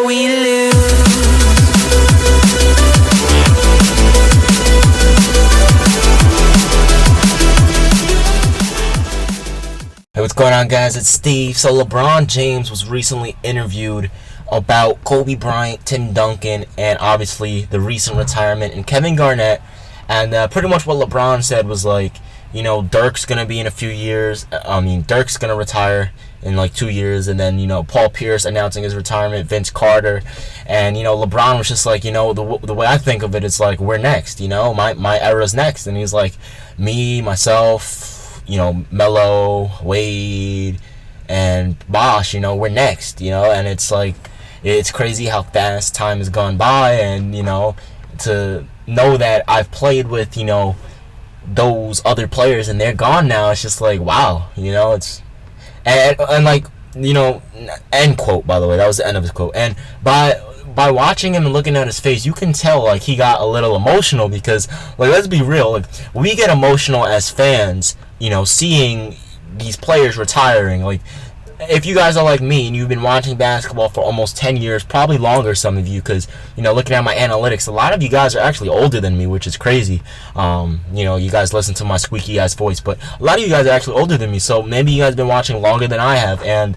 how we lose. Hey, what's going on, guys? It's Steve. So LeBron James was recently interviewed about Kobe Bryant, Tim Duncan, and obviously the recent retirement and Kevin Garnett. And pretty much what LeBron said was like, you know, Dirk's going to be in a few years. Dirk's going to retire in like 2 years. And then, you know, Paul Pierce announcing his retirement, Vince Carter. And, you know, LeBron was just like, you know, the way I think of it is like, we're next, you know, my era's next. And he's like, me, myself, you know, Melo, Wade, and Bosh, you know, we're next, you know. And it's like, it's crazy how fast time has gone by. And, you know, to know that I've played with, you know, those other players and they're gone now, it's just like, wow, you know. It's and like, you know, end quote, by the way, that was the end of his quote. And by watching him and looking at his face, you can tell like he got a little emotional, because like, let's be real, like, we get emotional as fans, you know, seeing these players retiring. Like, if you guys are like me and you've been watching basketball for almost 10 years, probably longer, some of you, because, you know, looking at my analytics, a lot of you guys are actually older than me, which is crazy. You know, you guys listen to my squeaky ass voice, but a lot of you guys are actually older than me, so maybe you guys have been watching longer than I have. And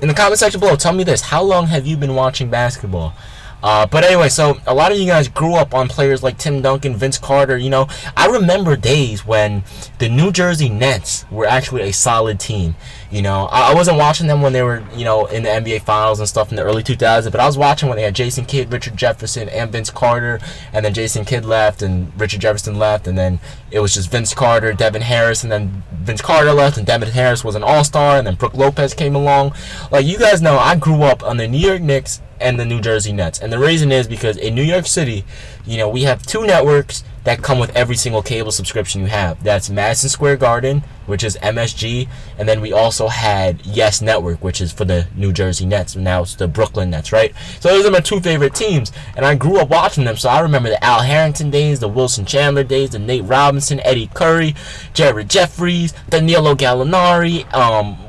in the comment section below, tell me this: how long have you been watching basketball? But anyway, so a lot of you guys grew up on players like Tim Duncan, Vince Carter. You know, I remember days when the New Jersey Nets were actually a solid team. You know, I wasn't watching them when they were, you know, in the NBA Finals and stuff in the early 2000s, but I was watching when they had Jason Kidd, Richard Jefferson, and Vince Carter, and then Jason Kidd left, and Richard Jefferson left, and then it was just Vince Carter, Devin Harris, and then Vince Carter left, and Devin Harris was an all-star, and then Brook Lopez came along. Like, you guys know, I grew up on the New York Knicks and the New Jersey Nets, and the reason is because in New York City, you know, we have two networks that come with every single cable subscription you have. That's Madison Square Garden, which is MSG, and then we also had Yes Network, which is for the New Jersey Nets, and now it's the Brooklyn Nets, right? So those are my two favorite teams, and I grew up watching them, so I remember the Al Harrington days, the Wilson Chandler days, the Nate Robinson, Eddie Curry, Jared Jeffries, Danilo Gallinari,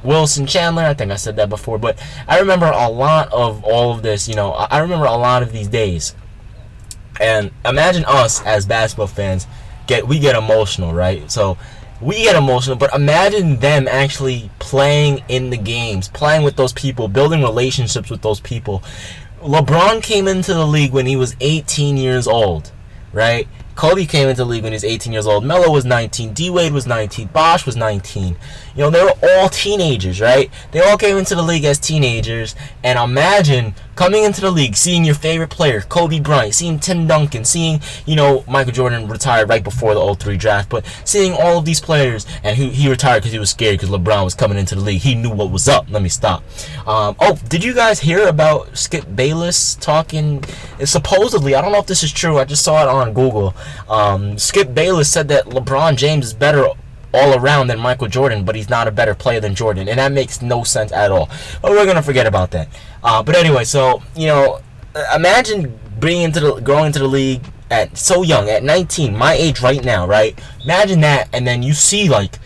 Wilson Chandler. I think I said that before, but I remember a lot of all of this, you know. I remember a lot of these days. And imagine us as basketball fans, we get emotional, right? So we get emotional, but imagine them actually playing in the games, playing with those people, building relationships with those people. LeBron came into the league when he was 18 years old, right? Kobe came into the league when he was 18 years old. Melo was 19. D-Wade was 19. Bosh was 19. You know, they were all teenagers, right? They all came into the league as teenagers. And imagine coming into the league, seeing your favorite player, Kobe Bryant, seeing Tim Duncan, seeing, you know, Michael Jordan retired right before the 03 draft, but seeing all of these players, and he retired because he was scared because LeBron was coming into the league. He knew what was up. Let me stop. Oh, did you guys hear about Skip Bayless talking? Supposedly, I don't know if this is true, I just saw it on Google. Skip Bayless said that LeBron James is better all around than Michael Jordan, but he's not a better player than Jordan, and that makes no sense at all. But we're gonna forget about that. But anyway, so, you know, imagine growing into the league at so young, at 19, my age right now, right? Imagine that, and then you see like,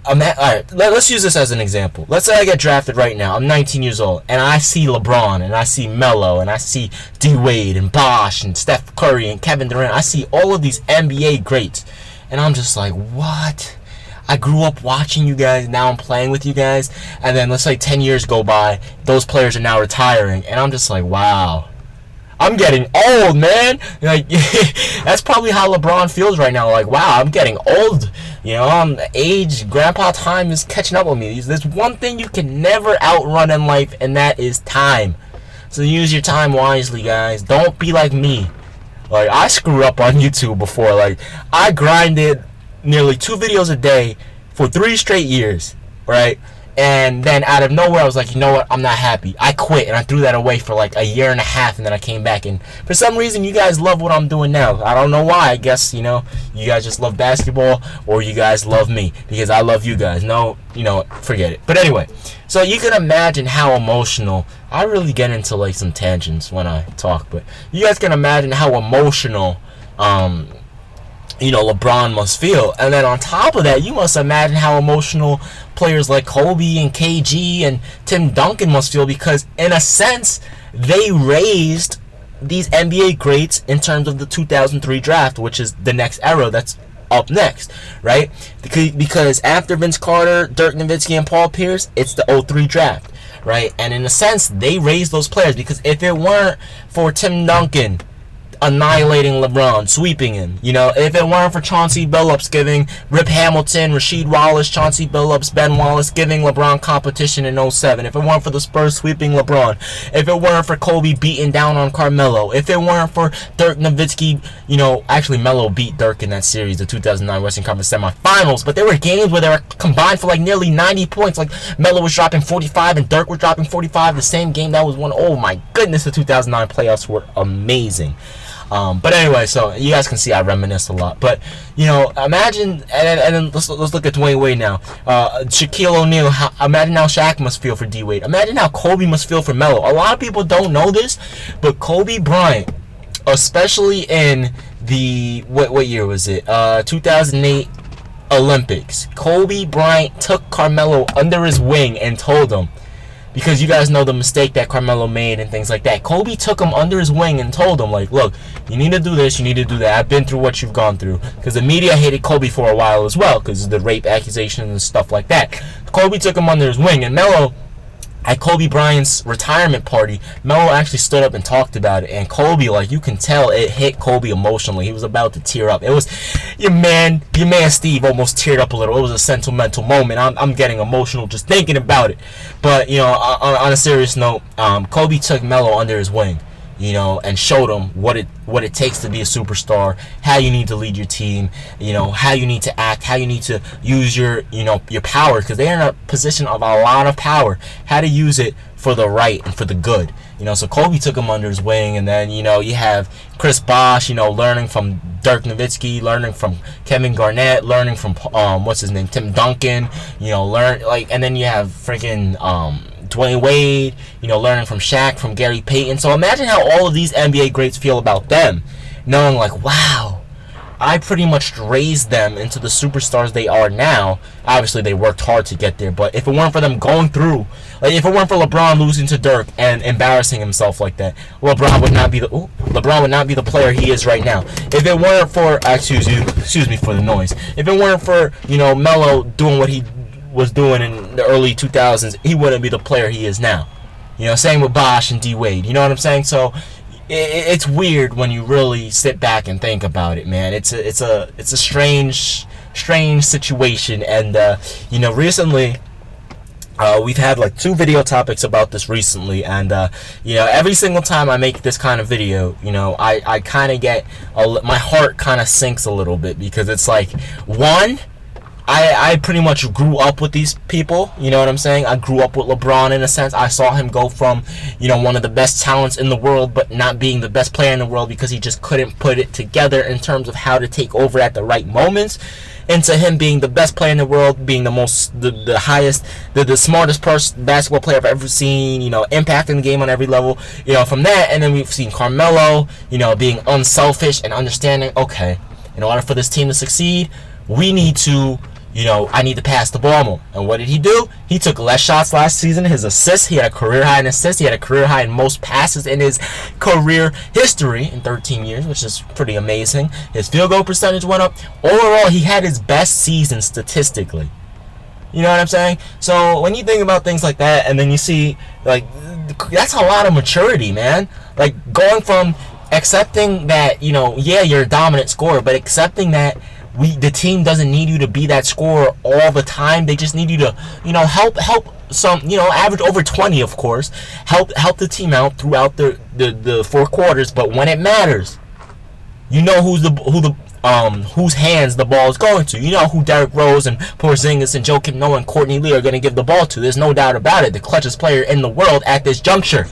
alright, let's use this as an example. Let's say I get drafted right now. I'm 19 years old, and I see LeBron, and I see Melo, and I see D-Wade, and Bosh, and Steph Curry, and Kevin Durant. I see all of these NBA greats, and I'm just like, what? I grew up watching you guys, now I'm playing with you guys, and then let's say 10 years go by, those players are now retiring, and I'm just like, wow. I'm getting old, man. Like, that's probably how LeBron feels right now. Like, wow, I'm getting old. You know, age, grandpa time is catching up with me. There's one thing you can never outrun in life, and that is time. So use your time wisely, guys. Don't be like me. Like, I screwed up on YouTube before. Like, I grinded nearly 2 videos a day for 3 straight years, right? And then out of nowhere, I was like, you know what? I'm not happy. I quit, and I threw that away for like a year and a half, and then I came back. And for some reason, you guys love what I'm doing now. I don't know why. I guess, you know, you guys just love basketball, or you guys love me because I love you guys. No, you know, forget it. But anyway, so you can imagine how emotional. I really get into like some tangents when I talk, but you guys can imagine how emotional you know, LeBron must feel. And then on top of that, you must imagine how emotional players like Kobe and KG and Tim Duncan must feel, because in a sense, they raised these NBA greats in terms of the 2003 draft, which is the next era that's up next, right? Because after Vince Carter, Dirk Nowitzki, and Paul Pierce, it's the 03 draft, right? And in a sense, they raised those players, because if it weren't for Tim Duncan annihilating LeBron, sweeping him, if it weren't for Chauncey Billups giving Rip Hamilton, Rasheed Wallace, Chauncey Billups, Ben Wallace giving LeBron competition in 07, if it weren't for the Spurs sweeping LeBron, if it weren't for Kobe beating down on Carmelo, if it weren't for Dirk Nowitzki, actually Melo beat Dirk in that series, the 2009 Western Conference semifinals, but there were games where they were combined for like nearly 90 points, like Melo was dropping 45 and Dirk was dropping 45, the same game that was won. Oh my goodness, the 2009 playoffs were amazing. But anyway, so you guys can see I reminisce a lot. But imagine, and then let's look at Dwyane Wade now. Shaquille O'Neal. Imagine how Shaq must feel for D Wade. Imagine how Kobe must feel for Melo. A lot of people don't know this, but Kobe Bryant, especially in the what year was it? 2008 Olympics. Kobe Bryant took Carmelo under his wing and told him, because you guys know the mistake that Carmelo made and things like that. Kobe took him under his wing and told him, like, look, you need to do this, you need to do that. I've been through what you've gone through. Because the media hated Kobe for a while as well, because of the rape accusations and stuff like that. Kobe took him under his wing, and Melo, at Kobe Bryant's retirement party, Melo actually stood up and talked about it. And Kobe, like, you can tell it hit Kobe emotionally. He was about to tear up. It was your man Steve almost teared up a little. It was a sentimental moment. I'm getting emotional just thinking about it. But on a serious note, Kobe took Melo under his wing, and showed him what it takes to be a superstar, how you need to lead your team, how you need to act, how you need to use your power, because they're in a position of a lot of power, how to use it for the right and for the good. So Kobe took him under his wing, and then you have Chris Bosh, learning from Dirk Nowitzki, learning from Kevin Garnett, learning from Tim Duncan, and then you have freaking Dwyane Wade, learning from Shaq, from Gary Payton. So imagine how all of these NBA greats feel about them, knowing like, wow, I pretty much raised them into the superstars they are now. Obviously, they worked hard to get there, but if it weren't for them going through, like if it weren't for LeBron losing to Dirk and embarrassing himself like that, LeBron would not be the player he is right now. If it weren't for, excuse me for the noise. If it weren't for Melo doing what he was doing in the early 2000s, he wouldn't be the player he is now. Same with Bosh and D Wade. You know what I'm saying? So it's weird when you really sit back and think about it, man. It's a strange situation, and recently we've had like 2 video topics about this recently, and every single time I make this kind of video, I kind of get my heart kind of sinks a little bit, because it's like, one, I pretty much grew up with these people, you know what I'm saying? I grew up with LeBron in a sense. I saw him go from, one of the best talents in the world, but not being the best player in the world because he just couldn't put it together in terms of how to take over at the right moments, into him being the best player in the world, being the highest, the smartest basketball player I've ever seen, impacting the game on every level, from that. And then we've seen Carmelo, being unselfish and understanding, okay, in order for this team to succeed, we need to, I need to pass the ball more. And what did he do? He took less shots last season. His assists, he had a career high in assists. He had a career high in most passes in his career history in 13 years, which is pretty amazing. His field goal percentage went up. Overall, he had his best season statistically. You know what I'm saying? So when you think about things like that, and then you see, like, that's a lot of maturity, man. Like, going from accepting that, you're a dominant scorer, but accepting that the team doesn't need you to be that scorer all the time. They just need you to, help some, average over 20, of course. Help the team out throughout the 4 quarters. But when it matters, whose hands the ball is going to. You know who Derrick Rose and Porzingis and Joakim Noah and Courtney Lee are going to give the ball to. There's no doubt about it. The clutchest player in the world at this juncture.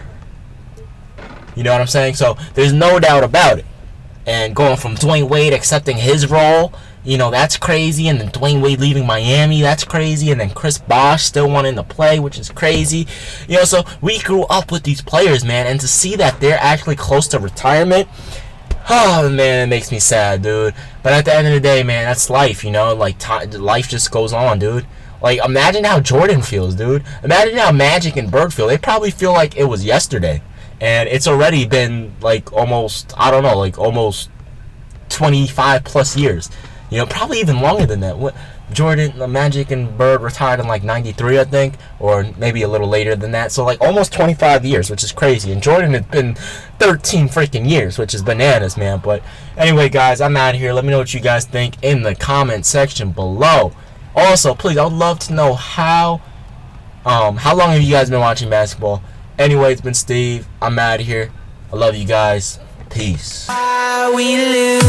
You know what I'm saying? So there's no doubt about it. And going from Dwyane Wade accepting his role, that's crazy. And then Dwyane Wade leaving Miami, that's crazy. And then Chris Bosh still wanting to play, which is crazy. So we grew up with these players, man. And to see that they're actually close to retirement, oh, man, it makes me sad, dude. But at the end of the day, man, that's life, Like, life just goes on, dude. Like, imagine how Jordan feels, dude. Imagine how Magic and Bird feel. They probably feel like it was yesterday. and it's already been like almost, I don't know, like almost 25 plus years. You know, probably even longer than that. What Jordan, the Magic, and Bird retired in like '93, I think, or maybe a little later than that. So like almost 25 years, which is crazy. And Jordan had been 13 freaking years, which is bananas, man. But anyway, guys, I'm out of here. Let me know what you guys think in the comment section below. Also, please, I would love to know how long have you guys been watching basketball? Anyway, it's been Steve. I'm out of here. I love you guys. Peace. We lose.